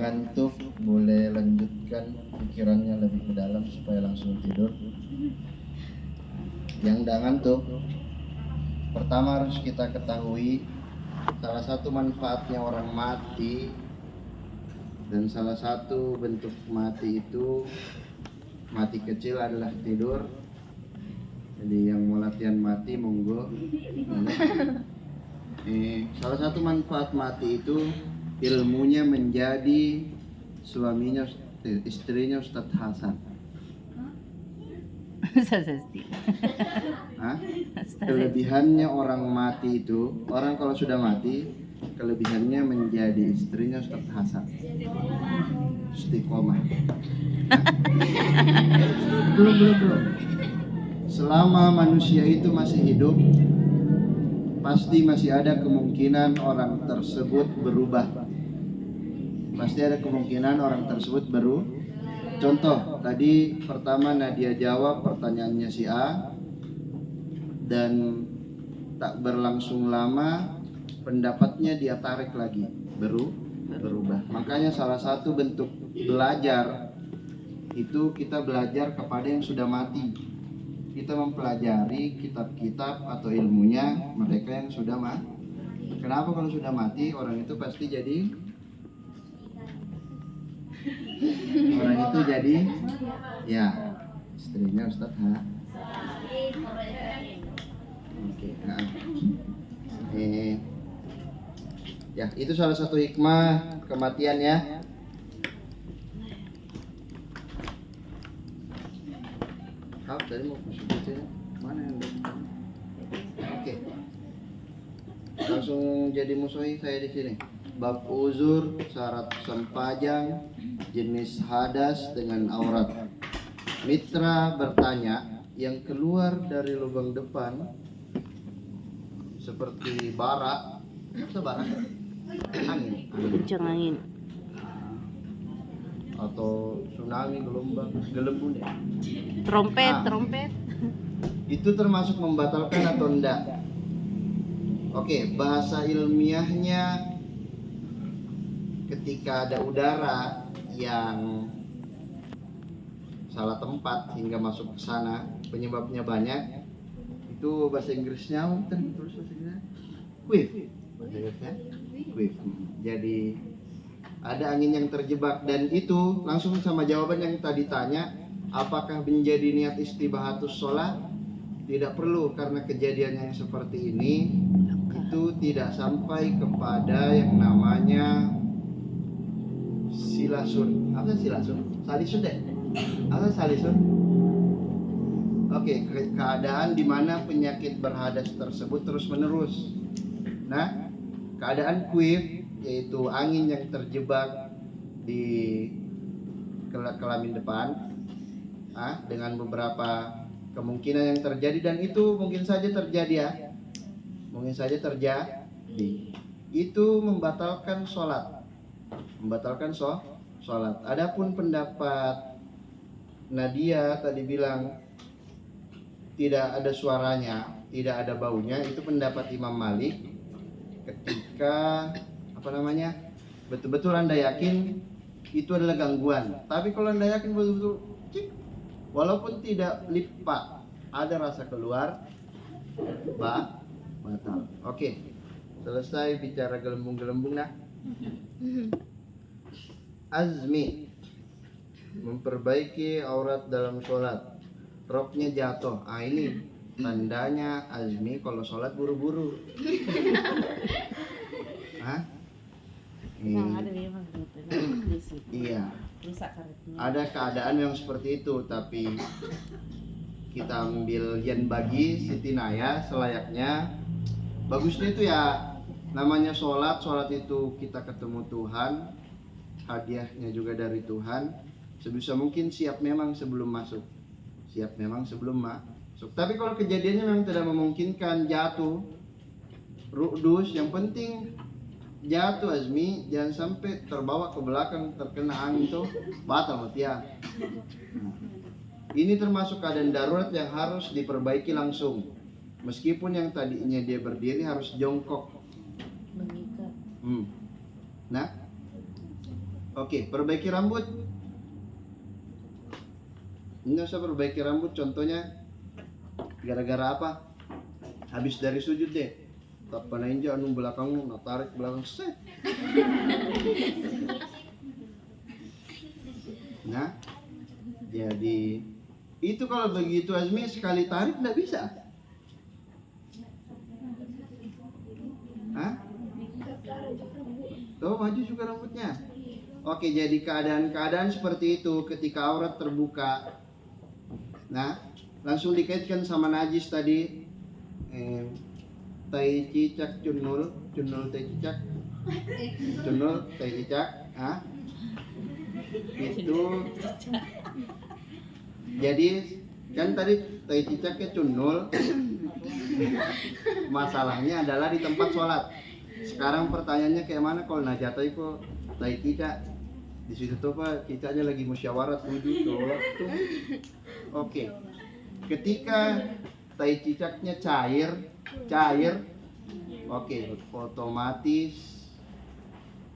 ngantuk boleh lanjutkan pikirannya lebih ke dalam supaya langsung tidur. Yang udah ngantuk, pertama harus kita ketahui salah satu manfaatnya orang mati dan salah satu bentuk mati itu, mati kecil adalah tidur. Jadi yang mau latihan mati monggo. Salah satu manfaat mati itu ilmunya menjadi suaminya, istrinya Ustadz Hasan. Kelebihannya orang mati itu, orang kalau sudah mati, kelebihannya menjadi istrinya Ustadz Hasan. Istiqomah. Belum. Selama manusia itu masih hidup, pasti masih ada kemungkinan orang tersebut berubah. Pasti ada kemungkinan orang tersebut Contoh, tadi pertama Nadia jawab pertanyaannya si A, dan tak berlangsung lama pendapatnya dia tarik lagi, berubah. Makanya salah satu bentuk belajar itu kita belajar kepada yang sudah mati. Kita mempelajari kitab-kitab atau ilmunya mereka yang sudah mati. Kenapa kalau sudah mati orang itu pasti jadi ya istrinya Ustadz Oke. Ya, itu salah satu hikmah kematian ya. Tadi mau baca mana yang Oke. Langsung jadi musuhi saya di sini. Bab uzur, syarat sempajang, jenis hadas dengan aurat. Mitra bertanya, yang keluar dari lubang depan seperti bara, angin atau tsunami, gelembung ya. Trompet. Itu termasuk membatalkan atau enggak? Oke, bahasa ilmiahnya ketika ada udara yang salah tempat hingga masuk ke sana, penyebabnya banyak. Itu bahasa Inggrisnya terus wave. Bahasa Inggrisnya wave. Jadi ada angin yang terjebak, dan itu langsung sama jawaban yang tadi tanya, apakah menjadi niat istibahatus sholat? Tidak perlu, karena kejadian yang seperti ini itu tidak sampai kepada yang namanya silasun. Apa silasun? Salisun deh. Apa salisun? Oke, keadaan di mana penyakit berhadas tersebut terus menerus. Nah, keadaan kuif yaitu angin yang terjebak di kelamin depan, dengan beberapa kemungkinan yang terjadi, dan itu mungkin saja terjadi ya, itu membatalkan sholat, sholat. Adapun pendapat Nadia tadi bilang tidak ada suaranya, tidak ada baunya, itu pendapat Imam Malik ketika betul-betul Anda yakin itu adalah gangguan. Tapi kalau Anda yakin betul-betul walaupun tidak lipat ada rasa keluar, batal. Oke, selesai bicara gelembung-gelembung nah. Azmi, memperbaiki aurat dalam sholat. Roknya jatuh. Ini tandanya Azmi kalau sholat buru-buru. Iya. Ada keadaan yang seperti itu, tapi kita ambil yang bagi Siti Naya selayaknya. Bagusnya itu ya, namanya sholat itu kita ketemu Tuhan, hadiahnya juga dari Tuhan. Sebisa mungkin siap memang sebelum masuk. Tapi kalau kejadiannya memang tidak memungkinkan, jatuh, ru'dus, yang penting jatuh Azmi, jangan sampai terbawa ke belakang, terkena angin tuh batal matian. Ini termasuk keadaan darurat yang harus diperbaiki langsung. Meskipun yang tadinya dia berdiri harus jongkok. Nah, Oke, perbaiki rambut. Nggak usah perbaiki rambut, contohnya gara-gara apa? Habis dari sujud deh, tak panain aja anu belakangmu, nak tarik belakang set. Nah, jadi itu kalau begitu Azmi sekali tarik nggak bisa. Hah? Tuh maju juga rambutnya. Oke, jadi keadaan-keadaan seperti itu ketika aurat terbuka. Nah, langsung dikaitkan sama najis tadi. Tai cicak cunul tai cicak. Cunul tai cicak. Itu jadi kan tadi tai cicaknya cunul. Masalahnya adalah di tempat sholat. Sekarang pertanyaannya kayak mana kalau najatah itu tai cicak? Di situ tuh Pak, cicaknya lagi musyawarah tujuh sholat tuh. Oke. Ketika tai cicaknya cair, oke, otomatis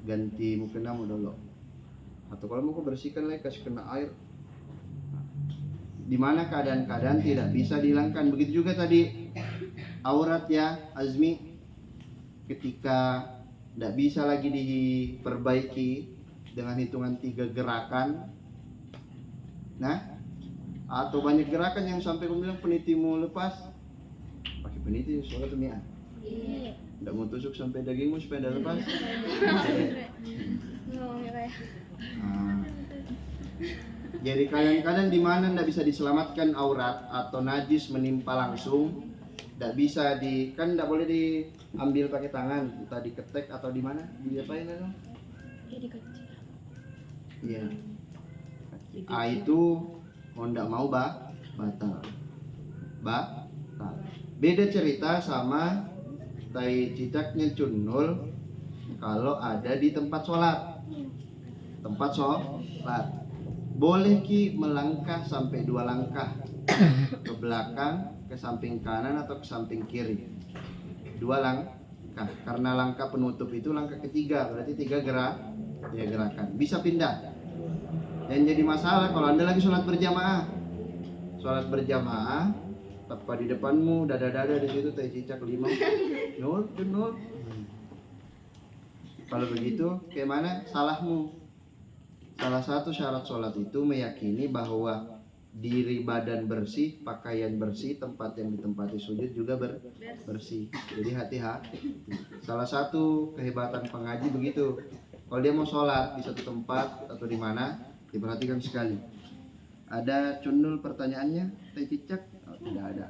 ganti mukena dulu. Atau kalau mau bersihkan lagi kasih kena air. Di mana keadaan-keadaan tidak bisa dihilangkan. Begitu juga tadi aurat ya Azmi, ketika tidak bisa lagi diperbaiki dengan hitungan 3 gerakan. Nah, atau banyak gerakan yang sampai aku bilang penitimu lepas, pakai peniti soalnya tuh Mia. Tidak mau tusuk sampai dagingmu supaya tidak lepas. Nah, jadi kadang-kadang di mana tidak bisa diselamatkan aurat atau najis menimpa langsung, tidak bisa kan tidak boleh diambil pakai tangan, entah diketek atau di mana, diapain itu? Iya. Itu mau tidak mau batal. Beda cerita sama tai cicaknya cunul kalau ada di tempat sholat. Boleh ki melangkah sampai 2 langkah ke belakang, ke samping kanan atau ke samping kiri. 2 langkah, karena langkah penutup itu langkah ketiga, berarti 3 gerakan. Bisa pindah. Dan jadi masalah kalau Anda lagi sholat berjamaah. Tepat di depanmu, dada-dada di situ tai cicak 5. Nol. Kalau begitu, kayak mana salahmu? Salah satu syarat sholat itu meyakini bahwa diri badan bersih, pakaian bersih, tempat yang ditempati sujud juga bersih. Jadi hati-hati. Salah satu kehebatan pengaji begitu. Kalau dia mau sholat di satu tempat atau di mana, diperhatikan sekali. Ada cundul pertanyaannya, tai cicak? Oh, tidak ada.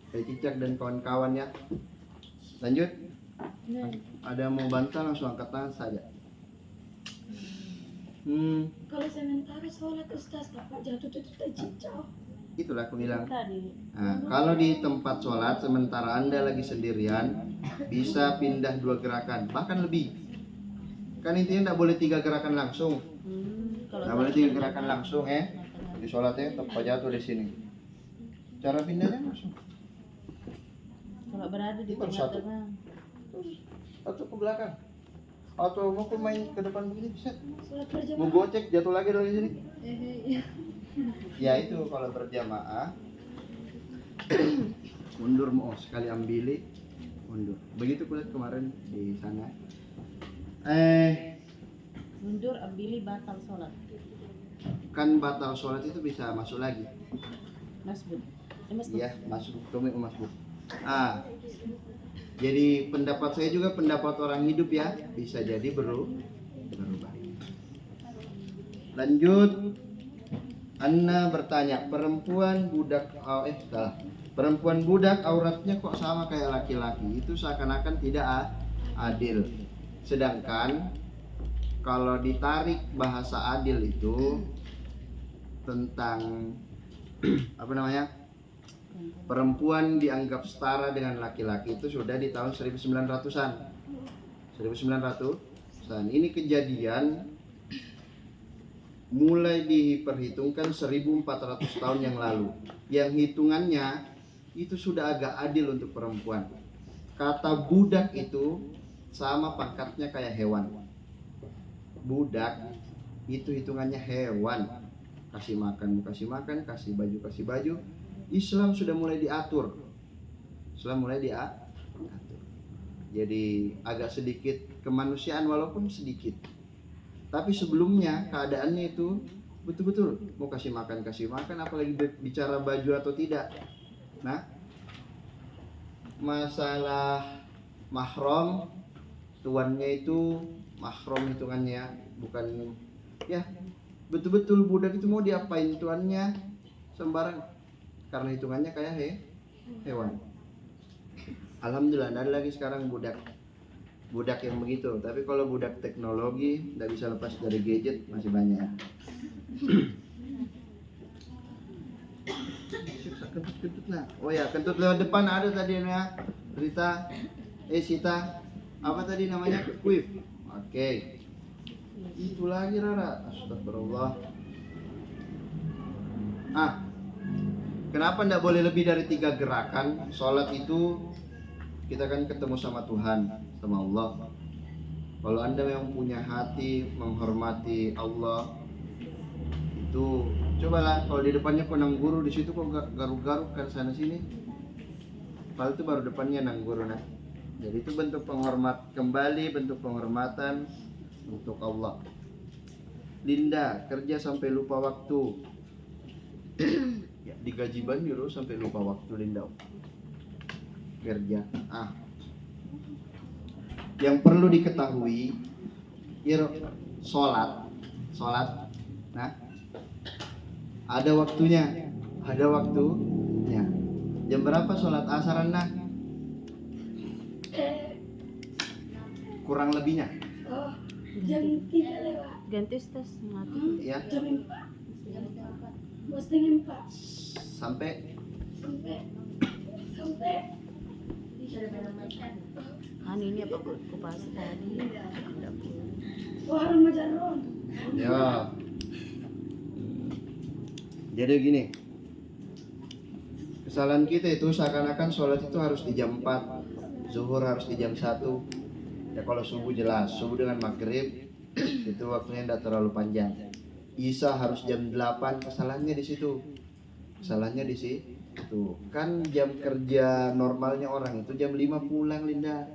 Tai cicak dan kawan-kawannya. Lanjut. Ada mau bantah langsung angkat tangan saja. Kalau sementara sholat Ustaz dapat jatuh itu tai cicak. Itulah aku bilang. Nah, kalau di tempat sholat sementara Anda lagi sendirian, bisa pindah 2 gerakan, bahkan lebih. Kan intinya tidak boleh 3 gerakan langsung. Tidak boleh 3 gerakan langsung di sholatnya tempat jatuh di sini. Cara pindahnya langsung. Kalau berada di tengah-tengah. Atau ke belakang. Atau mau main ke depan begini bisa. Mau gocek jatuh lagi dari sini. Ya itu kalau berjamaah. Mundur mau sekali ambili, mundur. Begitu kulihat kemarin di sana. Mundur ambili batal sholat. Kan batal sholat itu bisa masuk lagi. Masbuk. Iya, masuk tumi masbuk. Jadi pendapat saya juga pendapat orang hidup ya, bisa jadi berubah. Lanjut. Anna bertanya, perempuan budak auratnya kok sama kayak laki-laki? Itu seakan-akan tidak adil. Sedangkan kalau ditarik bahasa adil itu tentang perempuan dianggap setara dengan laki-laki itu sudah di tahun 1900-an. 1900-an. Ini kejadian mulai diperhitungkan 1400 tahun yang lalu. Yang hitungannya itu sudah agak adil untuk perempuan. Kata budak itu sama pangkatnya kayak hewan. budak itu hitungannya hewan. Kasih makan, kasih baju. Islam sudah mulai diatur. Jadi agak sedikit kemanusiaan walaupun sedikit. Tapi sebelumnya keadaannya itu betul-betul mau kasih makan, apalagi bicara baju atau tidak. Nah, masalah mahram, tuannya itu mahram hitungannya, bukan ya betul-betul budak itu mau diapain tuannya sembarang, karena hitungannya kayak hewan. Alhamdulillah ada lagi sekarang budak yang begitu. Tapi kalau budak teknologi tidak bisa lepas dari gadget masih banyak. Kentut nah. Oh ya, kentut lewat depan ada tadi ya. Rita, Sita, apa tadi namanya? Wif. Oke. Itu lagi Rara. Astagfirullah. Kenapa tidak boleh lebih dari 3 gerakan? Sholat itu kita kan ketemu sama Tuhan, sama Allah. Kalau Anda memang punya hati menghormati Allah, itu cobalah kalau di depannya penang guru, di situ kok garuk-garuk kan sana sini. Padahal itu baru depannya nang guru nah. Jadi itu bentuk penghormatan untuk Allah. Linda kerja sampai lupa waktu. Ya, digaji banjur sampai lupa waktu Linda. Kerja. Yang perlu diketahui, sholat. Nah, ada waktunya. Jam berapa sholat asar Anda? Kurang lebihnya. Jam 3 lewat. Ganti tas mati. Ya. Jam 4. Bos dengan 4. Sampai Ini apa kupas tadi? Warung majaron. Ya. Jadi gini. Kesalahan kita itu seakan-akan sholat itu harus di jam 4, zuhur harus di jam 1. Ya kalau subuh jelas, subuh dengan maghrib itu waktunya tidak terlalu panjang. Isya harus jam 8, kesalahannya di situ. Kan jam kerja normalnya orang itu jam 5 pulang Linda.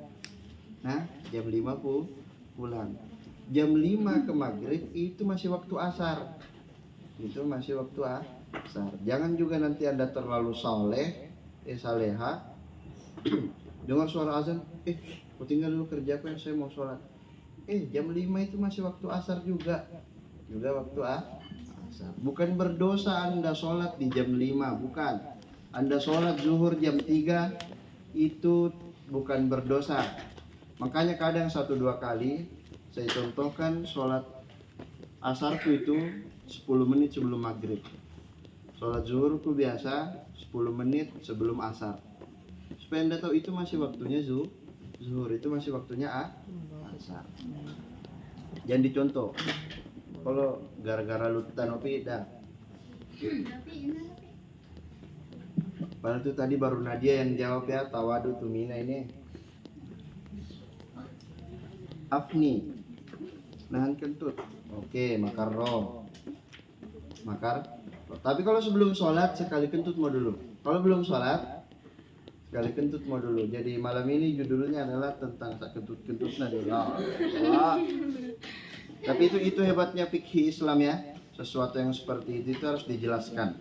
Nah, jam 5 pulang. Jam 5 ke maghrib itu masih waktu asar. Jangan juga nanti Anda terlalu saleha. Dengar suara azan, aku tinggal dulu kerjaku yang saya mau sholat. Jam 5 itu masih waktu asar juga waktu asar. Bukan berdosa Anda sholat di jam 5, bukan. Anda sholat zuhur jam 3 itu bukan berdosa. Makanya kadang 1-2 kali saya contohkan sholat asarku itu 10 menit sebelum maghrib. Sholat zuhurku biasa 10 menit sebelum asar. Supaya Anda tahu itu masih waktunya zuhur, itu masih waktunya asar. Jangan dicontoh. Kalau gara-gara lu tanopi dah. Padahal itu tadi baru Nadia yang jawab ya, tawadu tumina ini. Afni, nahan kentut. Oke, makar roh. Tapi kalau sebelum sholat sekali kentut mau dulu. Kalau belum sholat sekali kentut mau dulu. Jadi malam ini judulnya adalah tentang kentut Nadia. Tapi itu hebatnya fikih Islam ya. Sesuatu yang seperti itu harus dijelaskan.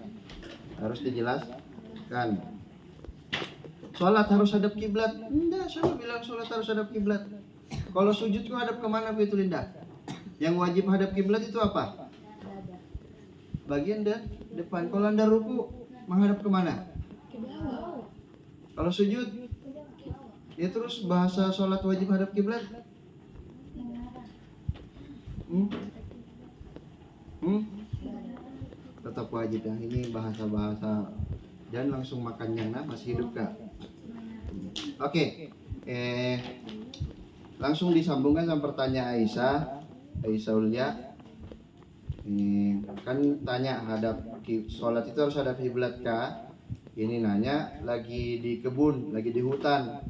Sholat harus hadap kiblat. Enggak, siapa bilang sholat harus hadap kiblat? Kalau sujud kau hadap kemana itu Linda? Yang wajib hadap kiblat itu apa? Bagian depan. Kalau Anda ruku menghadap kemana? Ke bawah. Kalau sujud, ya terus bahasa sholat wajib hadap kiblat. Tetap wajib ya. Ini bahasa-bahasa. Jangan langsung makan yang masih hidup kak. Oke. Langsung disambungkan sama pertanyaan Aisyah Ulia. Kan tanya sholat itu harus hadap kiblat kah? Ini nanya lagi di kebun, lagi di hutan.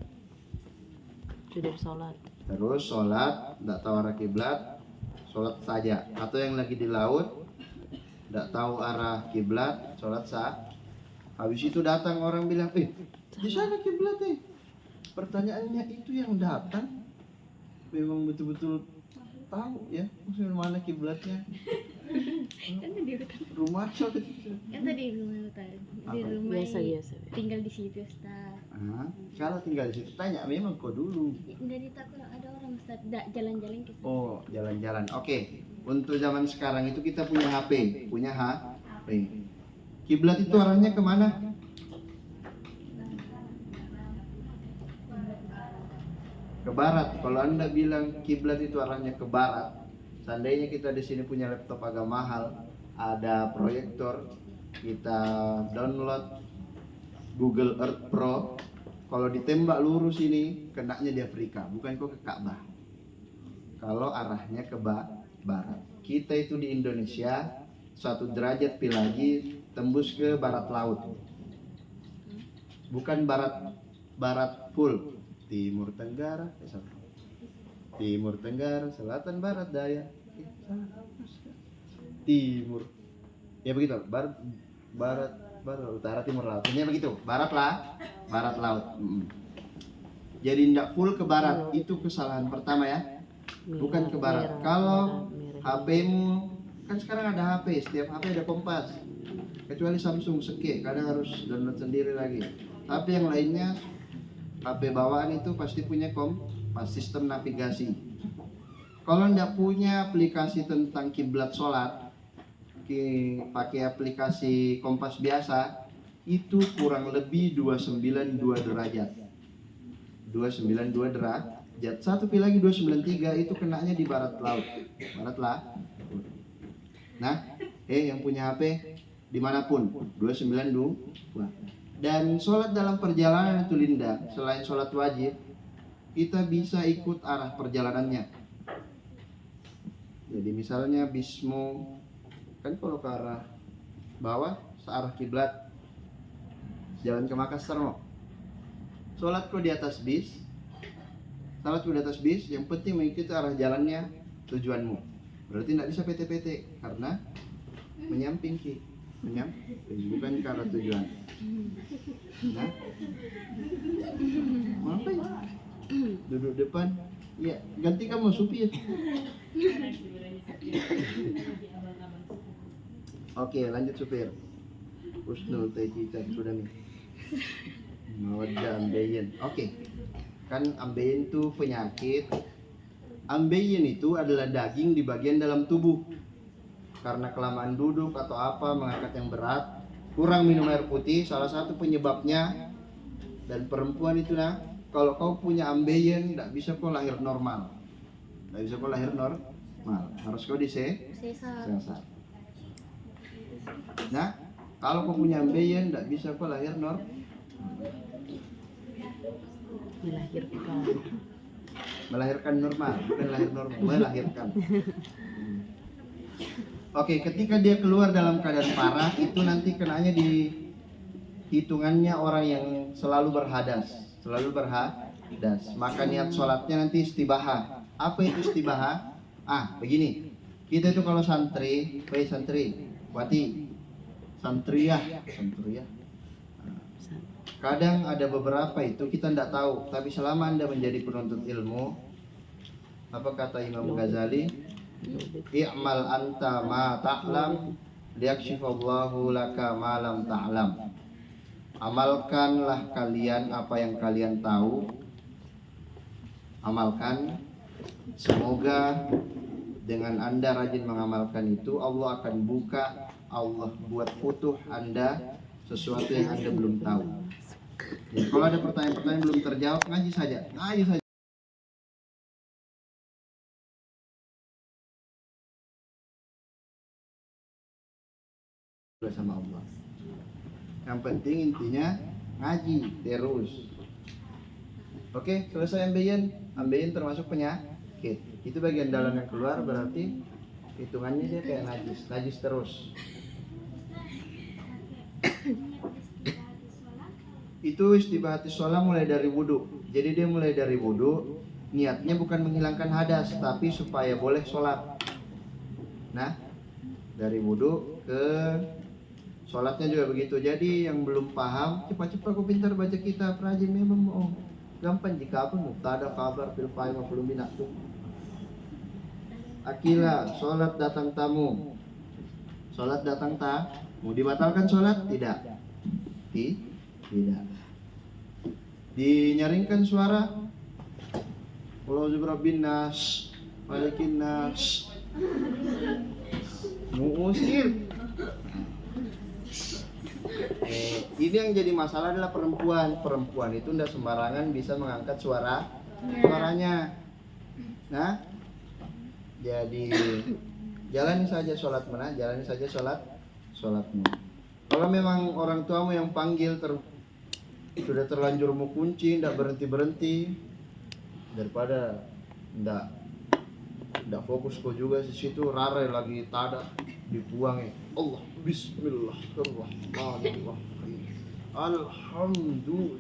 Sudah sholat. Terus sholat, tidak tahu arah kiblat. sholat saja. Atau yang lagi di laut, tidak tahu arah kiblat, sholat sah. Habis itu datang orang bilang, di sana kiblatnya. Pertanyaannya itu yang datang memang betul-betul tahu ya, maksudnya mana kiblatnya. Kan tadi hutan. Rumah Kan tadi rumah hutan. Di Apa? rumah Biasa biasa. tinggal di situ Ustaz. Kalau tinggal di situ tanya memang kau dulu. Enggak ditakut ada orang Ustaz. Jalan-jalan ke sana. Oh, jalan-jalan. Oke. Untuk zaman sekarang itu kita punya HP, punya HP. Kiblat itu arahnya kemana? Ke barat. Kalau Anda bilang kiblat itu arahnya ke barat, seandainya kita di sini punya laptop agak mahal, ada proyektor, kita download Google Earth Pro, kalau ditembak lurus ini kenaknya di Afrika, bukan kok ke Ka'bah. Kalau arahnya ke barat. Kita itu di Indonesia 1 derajat lagi tembus ke barat laut. Bukan barat full. Timur Tenggara, Timur Tenggara, Selatan, Barat, Daya, Timur. Ya begitu, barat, utara, timur, laut. Ini begitu, barat laut. Jadi tidak full ke barat, itu kesalahan pertama ya. Bukan ke barat. Kalau HP-mu, kan sekarang ada HP, setiap HP ada kompas. Kecuali Samsung Seke, kadang harus download sendiri lagi. Tapi yang lainnya HP bawaan itu pasti punya kompas, sistem navigasi. Kalau tidak punya aplikasi tentang kiblat sholat, pakai aplikasi kompas biasa, itu kurang lebih 292 derajat. 292 derajat. Satu lagi 293 itu kenanya di barat laut. Nah, yang punya HP dimanapun 292. Dan sholat dalam perjalanan itu Linda, selain sholat wajib, kita bisa ikut arah perjalanannya. Jadi misalnya bismu, kan kalau ke arah bawah, searah kiblat, jalan ke Makassar mau. Sholat kau di atas bis, yang penting mengikuti arah jalannya tujuanmu. Berarti tidak bisa PT-PT, karena menyamping bukan ke arah tujuan. Nah, apa ya? Duduk depan, ya ganti kamu supir. Oke, lanjut supir. Husnul Tajicat sudah nih. Mawaddah ambeien. Oke. Kan ambeien itu penyakit. Ambeien itu adalah daging di bagian dalam tubuh. Karena kelamaan duduk atau apa, mengangkat yang berat, kurang minum air putih, salah satu penyebabnya. Dan perempuan itu kalau kau punya ambeien, tidak bisa kau lahir normal. Harus kau disesar. Nah, kalau kau punya ambeien, tidak bisa kau lahir normal. Melahirkan normal, bukan lahir normal, melahirkan. Oke, ketika dia keluar dalam keadaan parah, itu nanti kenanya di hitungannya orang yang selalu berhadas. Maka niat sholatnya nanti istibahah. Apa itu istibahah? Begini. Kita itu kalau santriyah. Kadang ada beberapa itu kita tidak tahu, tapi selama Anda menjadi penuntut ilmu, apa kata Imam Ghazali? I'mal anta ma ta'lam liyakshifallahu laka ma lam ta'lam. Amalkanlah kalian apa yang kalian tahu. Amalkan. Semoga dengan Anda rajin mengamalkan itu, Allah akan buka, Allah buat futuh Anda sesuatu yang Anda belum tahu. Jadi, kalau ada pertanyaan-pertanyaan belum terjawab, ngaji saja. Bersama Allah. Yang penting intinya ngaji terus. Oke, selesai ambeien termasuk penyakit. Itu bagian dalam yang keluar, berarti hitungannya dia kayak najis terus. Itu istibahatis sholat mulai dari wudhu. Jadi dia mulai dari wudhu, niatnya bukan menghilangkan hadas, tapi supaya boleh sholat. Nah, dari wudhu ke sholatnya juga begitu. Jadi yang belum paham, cepat-cepat kau pintar baca kitab, rajin memang mau. Gampang jika apa mubtada khabar fil fa'il maf'ul bih tuh. Akila, sholat datang tamu. Sholat datang tamu, dibatalkan sholat? Tidak. Tidak. Dinyaringkan suara. Allahu rabbin nas, malikin nas. Muusir. Ini yang jadi masalah adalah perempuan. Perempuan itu tidak sembarangan bisa mengangkat suaranya. Nah, jadi jalani saja sholat mana, jalani saja sholatmu. Kalau memang orang tuamu yang panggil sudah terlanjur mau kunci, tidak berhenti, daripada tidak fokus kau juga di situ, rare lagi tada dibuang Allah bismillahirrahmanirrahim alhamdulillah.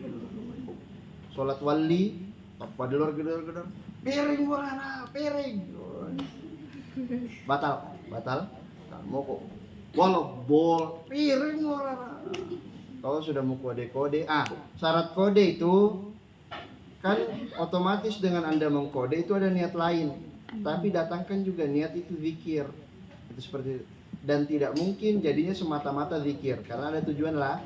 Sholat wali apa di luar gedor piring warna piring batal mau kok walau bol piring warna. Kalau sudah mau kode syarat kode itu kan otomatis dengan Anda mengkode itu ada niat lain, tapi datangkan juga niat itu zikir. Itu seperti itu. Dan tidak mungkin jadinya semata-mata zikir karena ada tujuan lah.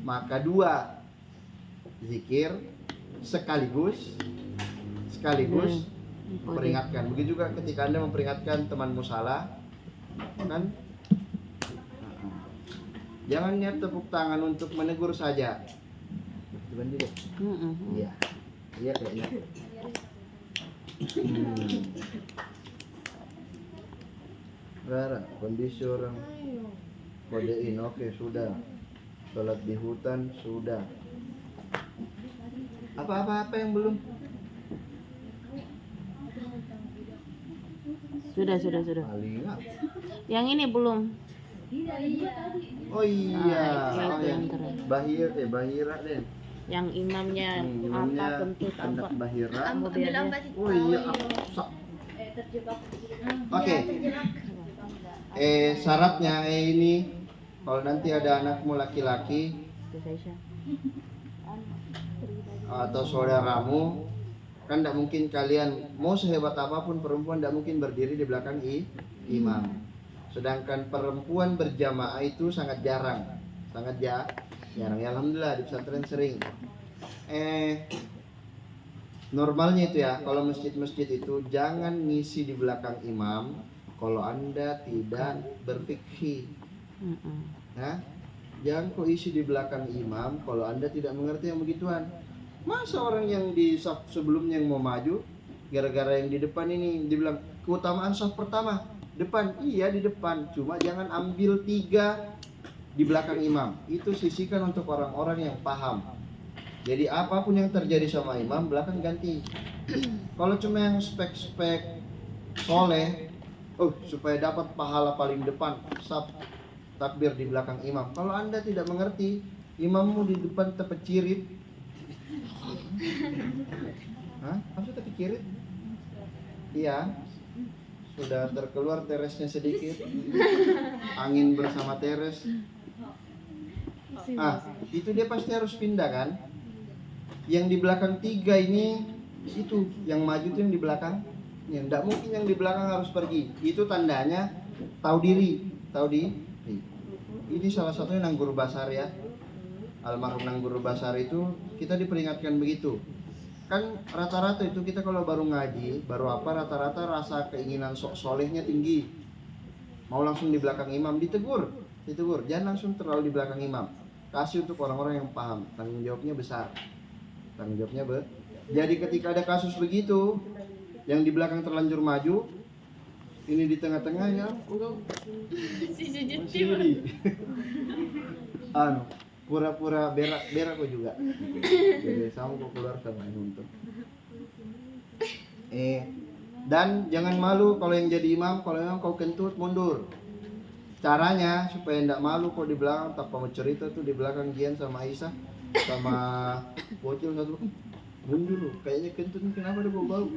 Maka 2 zikir sekaligus memperingatkan. Begitu juga ketika Anda memperingatkan temanmu salah, kan? Jangan niat tepuk tangan untuk menegur saja. Cuman juga. Iya kayaknya. Rara, kondisi orang kodein, oke sudah. Sholat di hutan sudah. Apa yang belum? Sudah. Palingan. Yang ini belum. Oh iya, yang terakhir. Bahira deh. Yang imamnya apa kentut apa? Bahira. Ambil lambat itu. Oh iya. Oke. Syaratnya ini kalau nanti ada anakmu laki-laki atau saudaramu, kan tidak mungkin kalian mau sehebat apapun perempuan tidak mungkin berdiri di belakang imam. Sedangkan perempuan berjamaah itu sangat jarang. Ya alhamdulillah di pesantren sering. Normalnya itu ya, kalau masjid-masjid itu jangan ngisi di belakang imam kalau Anda tidak berfikih. Nah, jangan kok isi di belakang imam kalau Anda tidak mengerti yang begituan. Masa orang yang di saf sebelumnya yang mau maju, gara-gara yang di depan ini dibilang keutamaan saf pertama depan, iya di depan, cuma jangan ambil 3 di belakang imam. Itu sisihkan untuk orang-orang yang paham. Jadi apapun yang terjadi sama imam, belakang ganti. Kalau cuma yang spek-spek soleh, supaya dapat pahala paling depan, saf takbir di belakang imam. Kalau Anda tidak mengerti, imammu di depan terpecirit. Apa terpecirit? Iya, sudah terkeluar teresnya sedikit, angin bersama teres. Itu dia pasti harus pindah kan. Yang di belakang 3 ini, itu yang maju itu yang di belakang. Yang tidak mungkin yang di belakang harus pergi. Itu tandanya tahu diri. Ini salah satunya Nangguru Basar ya. Almarhum Nangguru Basar itu kita diperingatkan begitu. Kan rata-rata itu kita kalau baru ngaji, rata-rata rasa keinginan sok solehnya tinggi. Mau langsung di belakang imam, ditegur. Jangan langsung terlalu di belakang imam. Kasih untuk orang-orang yang paham. Tanggung jawabnya besar. Jadi ketika ada kasus begitu, yang di belakang terlanjur maju, ini di tengah-tengah ya, pura-pura berak kok juga. Jadi sama kok keluar sama ini untuk. Dan jangan malu kalau yang jadi imam, kalau memang kau kentut mundur. Caranya supaya tidak malu kok di belakang, tak mau cerita tuh di belakang Gian sama Aisyah sama bocil satu, mundur loh, kayaknya kentut kenapa ada bau-bau.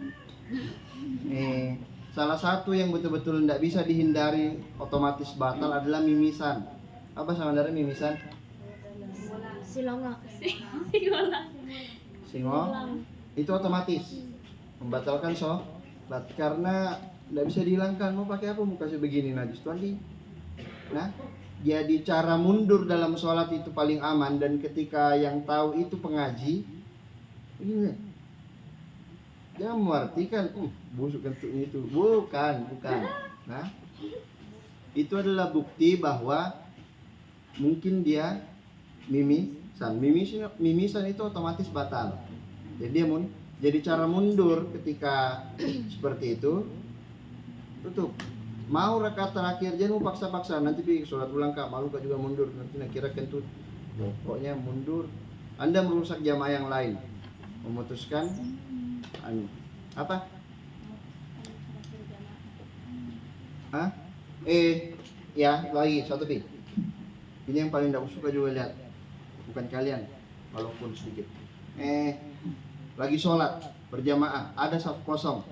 Salah satu yang betul-betul tidak bisa dihindari otomatis batal adalah mimisan. Apa sebenarnya mimisan? Silonga. Sigola. Singo. Itu otomatis membatalkan sholat karena tidak bisa dihilangkan. Mau pakai apa? Mau kasih begini najis tuan di. Nah, jadi cara mundur dalam sholat itu paling aman, dan ketika yang tahu itu pengaji, ini jangan mengartikan busuk kentutnya itu, bukan. Nah, itu adalah bukti bahwa mungkin dia mimisan itu otomatis batal. Jadi dia jadi cara mundur ketika seperti itu tutup. Mau rakaat terakhir jangan mau paksa-paksa, nanti sholat ulang kak, malu kak juga mundur, nanti nak kira kentut. Pokoknya mundur. Anda merusak jamaah yang lain. Memutuskan apa? Hah? Ya lagi satu pi. Ini yang paling tidak suka juga lihat. Bukan kalian, walaupun sedikit. Lagi sholat berjamaah, ada saf kosong.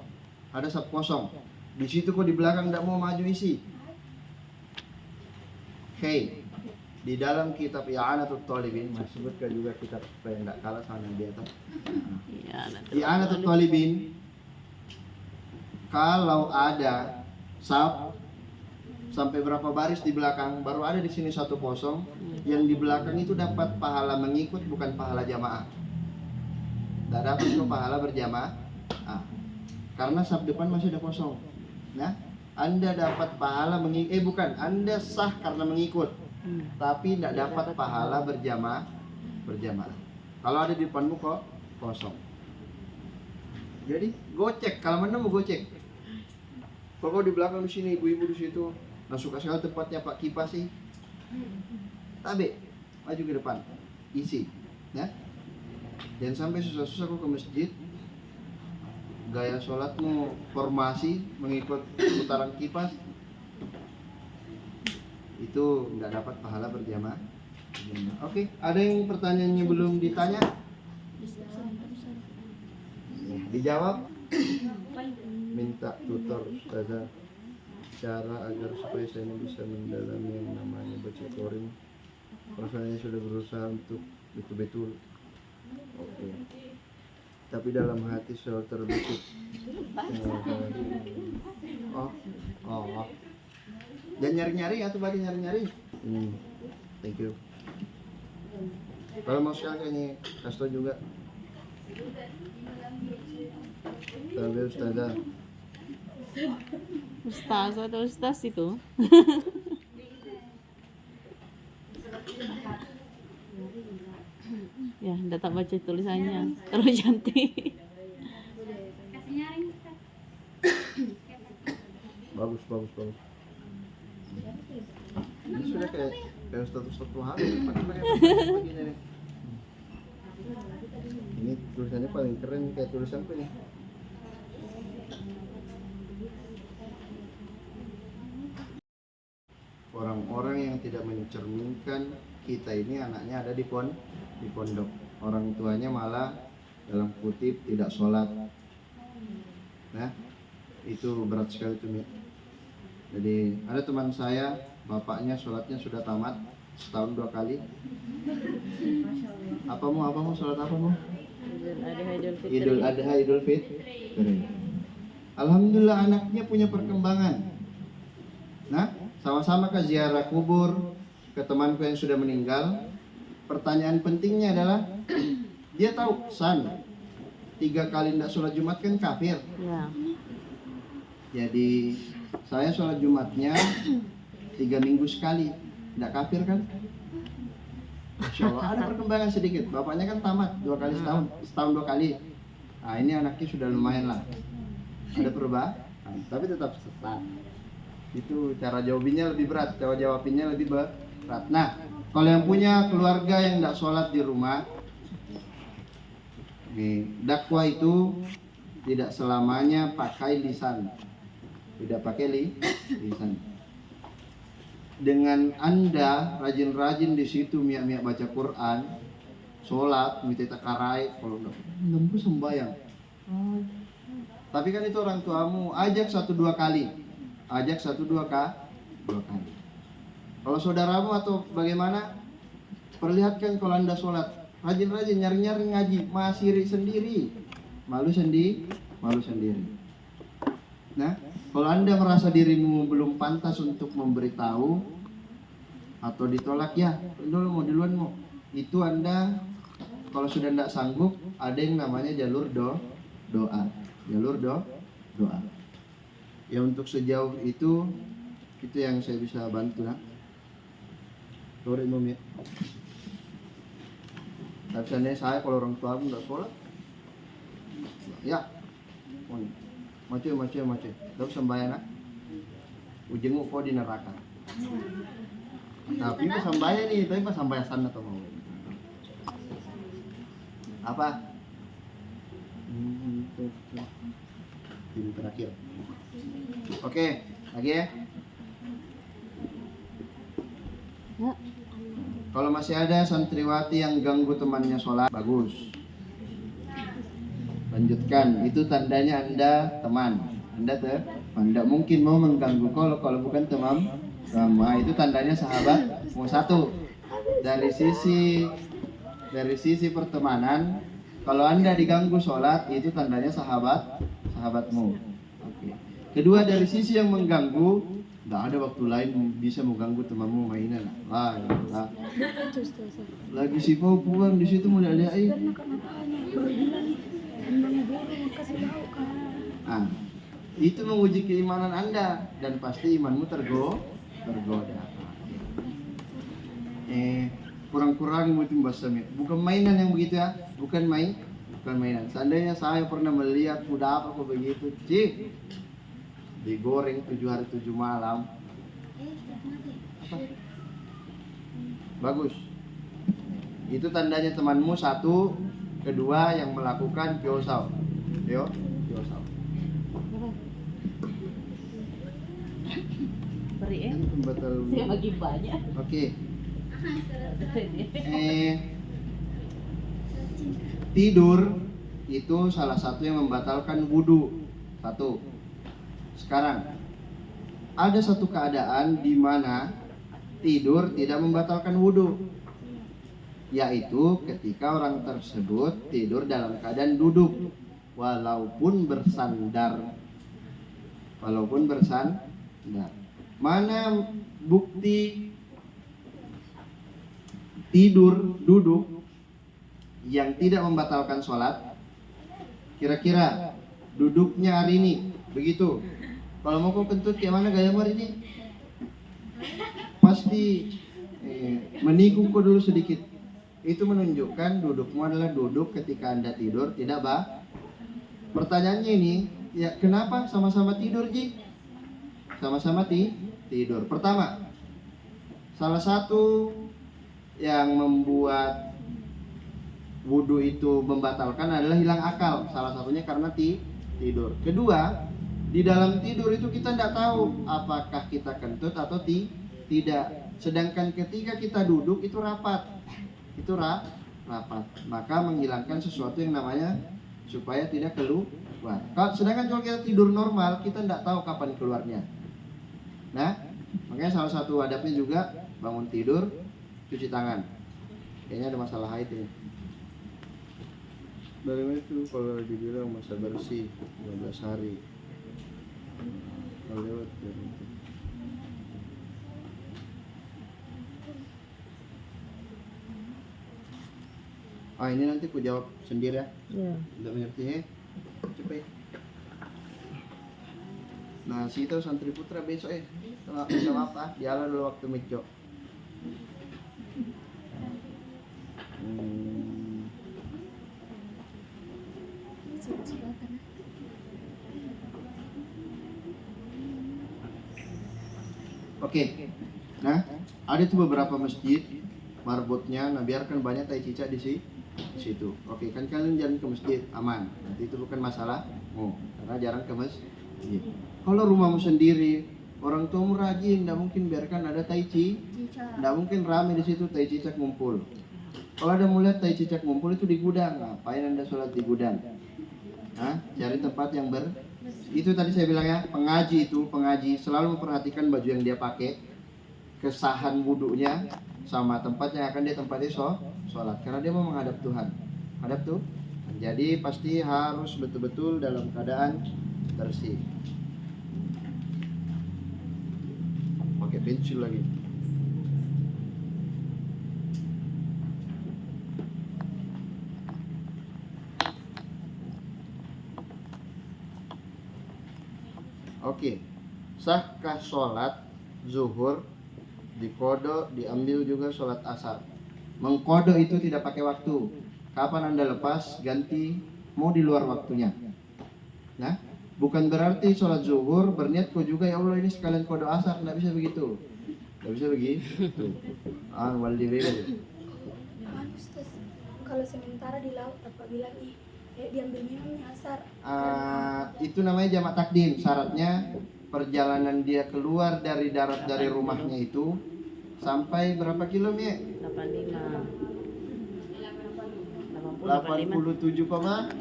Di situ kok di belakang tidak mau maju isi. Di dalam kitab I'anatul Talibin, sebutkan juga kitab supaya tidak kalah sama yang di atas. I'anatul Talibin, kalau ada saf sampai berapa baris di belakang, baru ada di sini satu kosong, yang di belakang itu dapat pahala mengikut, bukan pahala jamaah. Tidak dapat itu pahala berjamaah, karena saf depan masih ada kosong. Nah, Anda dapat pahala mengikut, Anda sah karena mengikut, tapi tidak dapat pahala berjamaah. Kalau ada di depanmu kok kosong. Jadi gocek, kalau mana mau gocek. Kalau di belakang di sini, ibu-ibu di situ, nah suka sekali tempatnya Pak Kipas sih. Tabe, maju ke depan, isi, ya. Jangan sampai susah-susah kok ke masjid. Gaya sholatmu formasi mengikut putaran kipas, itu nggak dapat pahala berjamaah. Oke, ada yang pertanyaannya belum ditanya? Dijawab. Minta tutor ustazah cara agar supaya saya bisa mendalami yang namanya baca Qorim. Rasanya sudah berusaha untuk betul-betul. Oke. Tapi dalam hati selalu terbesit. Oh. Dan nyari-nyari atau baca nyari-nyari. Thank you. Kalau mau sekali kayaknya kasih tau juga. Sambil ustazah. Ustaz atau ustaz itu? Ya, udah tak baca tulisannya, terlalu cantik. Kasih nyaring Ustaz. Bagus. Ini sudah kayak status satu hari pakai begini. Ini tulisannya paling keren kayak tulisan apa nih? Orang-orang yang tidak mencerminkan kita ini anaknya ada di pondok, orang tuanya malah dalam kutip tidak sholat. Nah, itu berat sekali tuh. Jadi ada teman saya, bapaknya sholatnya sudah tamat setahun 2 kali. Apa mau sholat apa mau? Idul Adha, Idul Fitri. Alhamdulillah anaknya punya perkembangan. Nah, sama-sama ke ziarah kubur ke temanku yang sudah meninggal. Pertanyaan pentingnya adalah dia tahu 3 kali tidak sholat Jumat kan kafir. Ya. Jadi saya sholat Jumatnya 3 minggu sekali, tidak kafir kan? Insya Allah ada perkembangan sedikit. Bapaknya kan tamat 2 kali setahun 2 kali. Nah ini anaknya sudah lumayan lah. Ada perubahan, tapi tetap sesat. Itu cara jawabinya lebih berat, cara jawabinnya lebih berat. Nah, kalau yang punya keluarga yang tidak sholat di rumah, dakwah itu tidak selamanya pakai lisan, tidak pakai lisan. Dengan Anda rajin-rajin di situ miak-miak baca Quran, sholat, minta takarai, kalau nggak sembahyang, Tapi kan itu orang tuamu, ajak 1-2 kali. Ajak 1-2 kali. Kalau saudaramu atau bagaimana, perlihatkan kalau Anda sholat. Rajin-rajin nyari-nyari ngaji, masih sendiri. Malu sendiri. Nah, kalau Anda merasa dirimu belum pantas untuk memberitahu atau ditolak, ya dulu duluan mau. Itu Anda kalau sudah tidak sanggup, ada yang namanya jalur doa. Jalur doa. Ya untuk sejauh itu yang saya bisa bantu, nah. Sorry Mom ya. Tapi seandainya saya kalau orang tua aku nggak sholat, ya, macam. Lalu sembahyang, ujungmu kok di neraka. Tapi pas sembahyang nih, tapi pas sembahyang sana atau mau? Apa? Ini terakhir. Oke, lagi ya. Ya. Kalau masih ada santriwati yang ganggu temannya sholat, bagus. Lanjutkan, itu tandanya Anda teman. Anda tidak mungkin mau mengganggu kalau bukan teman. Nah, itu tandanya sahabat. Mau satu, dari sisi pertemanan, kalau Anda diganggu sholat, itu tandanya sahabatmu. Oke. Kedua, dari sisi yang mengganggu, tidak ada waktu lain bisa mengganggu temanmu mainan. Lagi si kau pulang di situ mulai ada air. Itu menguji keimanan Anda dan pasti imanmu tergoda. Kurang-kurang itu bahasa bukan mainan yang begitu ya, bukan mainan. Seandainya saya pernah melihat budak apa begitu, digoreng 7 hari 7 malam. Apa? Bagus. Itu tandanya temanmu satu, kedua yang melakukan piosau. Piosau. Beri ya. Betul. Saya bagi banyak. Oke. Tidur itu salah satu yang membatalkan wudu. Satu. Sekarang ada satu keadaan di mana tidur tidak membatalkan wudu, yaitu ketika orang tersebut tidur dalam keadaan duduk walaupun bersandar. Mana bukti tidur duduk yang tidak membatalkan sholat? Kira-kira duduknya hari ini begitu. Kalau mau kau kentut kayak mana gayamu hari ini? Pasti menikung kau dulu sedikit. Itu menunjukkan dudukmu adalah duduk ketika Anda tidur, tidak Pertanyaannya ini, ya kenapa sama-sama tidur, Ji? Sama-sama tidur. Pertama, salah satu yang membuat wudhu itu membatalkan adalah hilang akal. Salah satunya karena tidur. Kedua, di dalam tidur itu kita tidak tahu apakah kita kentut atau tidak. Sedangkan ketika kita duduk itu rapat. Maka menghilangkan sesuatu yang namanya supaya tidak keluar. Sedangkan kalau kita tidur normal, kita tidak tahu kapan keluarnya. Nah, makanya salah satu adabnya juga bangun tidur, cuci tangan. Kayaknya ada masalah haid ini. Bagaimana itu kalau dibilang masa bersih 15 hari? Kalau lewat ini nanti ku jawab sendiri ya. Iya. Tidak mengerti ya? Cepet. Nah, si itu santri putra besok sama apa? Dialah dulu waktu mejo. Oke. Nah, ada tuh beberapa masjid marbotnya, nah biarkan banyak tai cicak di situ. Oke, kan kalian jalan ke masjid aman. Nanti itu bukan masalah, karena jarang ke masjid. Kalau rumahmu sendiri, orang tuamu rajin, tidak mungkin biarkan ada tai cicak. Tidak mungkin ramai di situ tai cicak ngumpul. Kalau ada melihat tai cicak ngumpul itu di gudang, ngapain Anda sholat di gudang? Nah, cari tempat yang itu tadi saya bilang ya, pengaji selalu memperhatikan baju yang dia pakai, kesahan wudunya, sama tempat yang akan dia tempati sholat, karena dia mau menghadap Tuhan. Hadap tuh. Jadi pasti harus betul-betul dalam keadaan bersih. Pakai pensil lagi. Oke, sahkah sholat zuhur dikodo diambil juga sholat asar? Mengkodo itu tidak pakai waktu. Kapan Anda lepas ganti, mau di luar waktunya. Nah, bukan berarti sholat zuhur berniat kok juga ya Allah ini sekalian kodo asar, nggak bisa begitu. Nggak bisa begitu. Waldi Ustaz, kalau sementara di laut apa bilang diambil minumnya asar. Itu namanya jamak takdim. Syaratnya perjalanan dia keluar dari darat dari rumahnya itu sampai berapa kilo Mi? 87,14.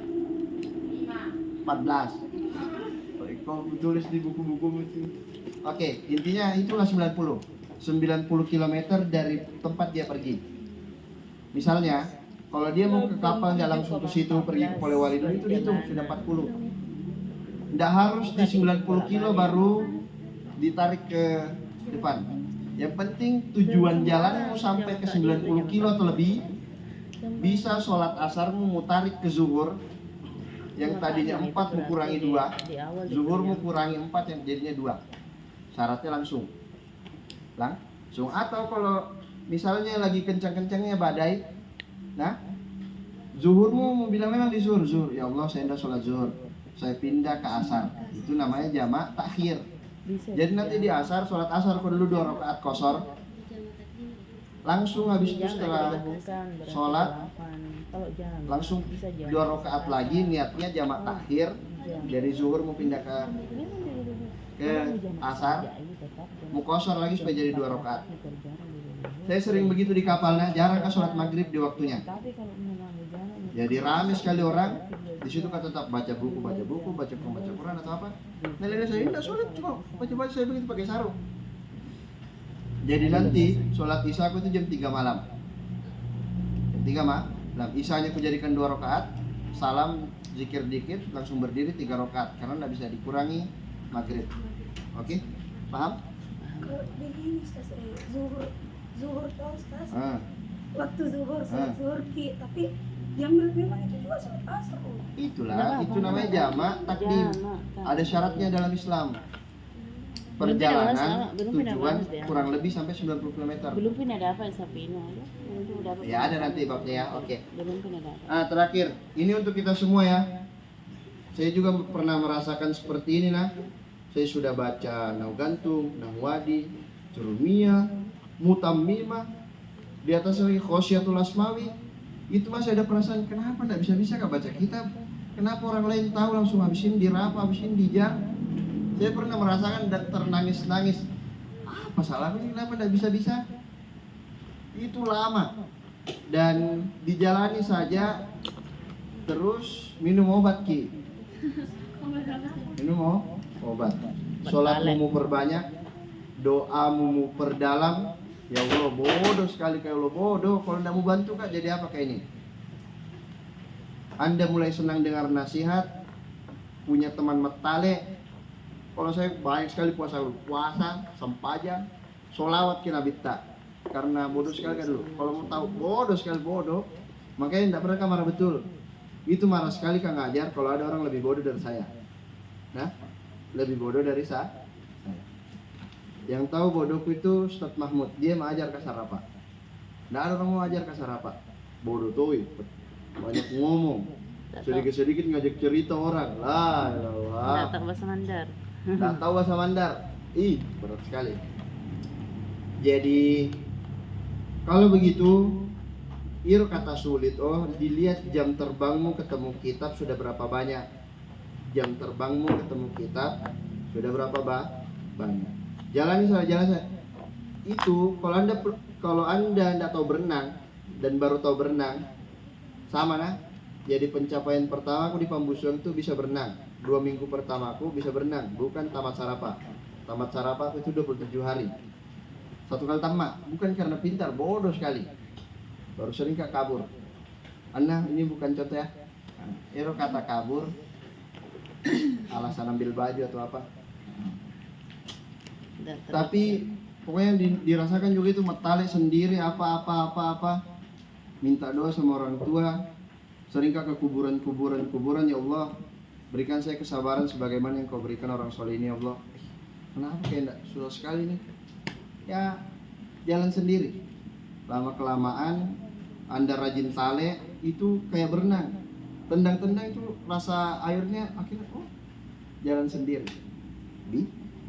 Kau tulis di buku-buku itu. Oke, intinya itulah 90 km dari tempat dia pergi. Misalnya, kalau dia mau ke kapal nggak langsung ke situ pergi ke Polewali dulu itu dihitung sudah 40. Nggak harus di 90 kilo baru ditarik ke depan. Yang penting tujuan jalanmu sampai ke 90 kilo atau lebih, bisa sholat asarmu mau tarik ke zuhur yang tadinya 4 mau kurangi 2, zuhur mau kurangi 4 yang jadinya 2. Syaratnya langsung. Atau kalau misalnya lagi kencang-kencangnya badai, nah zuhurmu mau bilang memang di zuhur, ya Allah saya hendak sholat zuhur, saya pindah ke asar, itu namanya jamak takhir. Jadi nanti di asar, sholat asar kau dulu 2 rakaat kosor, langsung habis itu setelah sholat langsung 2 rakaat lagi niatnya jamak takhir. Dari zuhur mau pindah ke asar, mau kosor lagi supaya jadi 2 rakaat. Saya sering begitu di kapalnya, jarang sholat maghrib di waktunya. Jadi ramai sekali orang di situ kan tetap baca buku, baca Quran atau apa. Nilainya saya tidak sholat, cuma baca saya begitu pakai sarung. Jadi nanti sholat isya aku itu jam 3 malam. Jam 3 malam. Isyanya aku jadikan 2 rakaat, salam, zikir dikit, langsung berdiri 3 rakaat karena tidak bisa dikurangi maghrib. Oke? Paham? Kalau begini Ustaz, zuhur tuh Ustaz. Waktu zuhur, sholat zuhur tapi diambil memang itu juga sholat asar. Itulah, itu namanya jamak takdim. Ada syaratnya dalam Islam. Perjalanan tujuan kurang lebih sampai 90 km. Belum pun ada apa Sapino ya? Ya ada nanti babnya ya. Oke. Belum pun ada apa. Terakhir, ini untuk kita semua ya. Saya juga pernah merasakan seperti ini nah. Saya sudah baca Naugantung, Nahwadi, Curumiyah, Mutammimah, di atas lagi Khosyatul Asmawi. Itu masih ada perasaan kenapa enggak bisa-bisa enggak baca kitab? Kenapa orang lain tahu langsung habisin dirapa, habisin dijar? Saya pernah merasakan dan ternangis-nangis. Apa salahnya ini kenapa enggak bisa-bisa? Itu lama. Dan dijalani saja terus minum obat Ki. Minum obat. Sholatmu mau perbanyak, doamu mau perdalam. Ya Allah bodoh sekali kayak Allah bodoh. Kalau tidak mau bantu Kak jadi apa kayak ini? Anda mulai senang dengar nasihat, punya teman metale. Kalau saya banyak sekali puasa sempajan, sholawat kina bitta. Karena bodoh sekali kan dulu. Kalau mau tahu bodoh sekali bodoh, makanya tidak pernah marah betul. Itu marah sekali Kang ngajar kalau ada orang lebih bodoh dari saya. Nah, lebih bodoh dari saya. Yang tahu bodohku itu Ustadz Mahmud, dia mengajar kasar apa? Nggak ada orang mau ajar kasar apa? Bodoh tuh, banyak ngomong, sedikit-sedikit ngajak cerita orang. Lah, ya Allah. Nggak tahu bahasa Mandar. Nggak tahu bahasa Mandar. Berat sekali. Jadi kalau begitu, kata sulit. Dilihat jam terbangmu ketemu kitab sudah berapa banyak. Jam terbangmu ketemu kitab sudah berapa banyak. Jalani saja. Itu kalau anda tidak tahu berenang dan baru tahu berenang, sama nah. Jadi pencapaian pertama aku di Pambusuang tuh bisa berenang. 2 minggu pertama aku bisa berenang, bukan tamat sarapa. Tamat sarapa aku itu 27 hari. Satu kali tamat, bukan karena pintar, bodoh sekali. Baru sering kabur. Anak ini bukan contoh ya. Ero kata kabur, alasan ambil baju atau apa. Tapi pokoknya dirasakan juga itu metale sendiri apa. Minta doa sama orang tua. Sering ke kuburan, ya Allah, berikan saya kesabaran sebagaimana yang kau berikan orang soleh ini, ya Allah. Kenapa kayak enggak susah sekali nih? Ya jalan sendiri. Lama kelamaan Anda rajin tale itu kayak berenang. Tendang-tendang itu rasa airnya akhirnya jalan sendiri.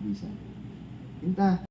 Bisa. Minta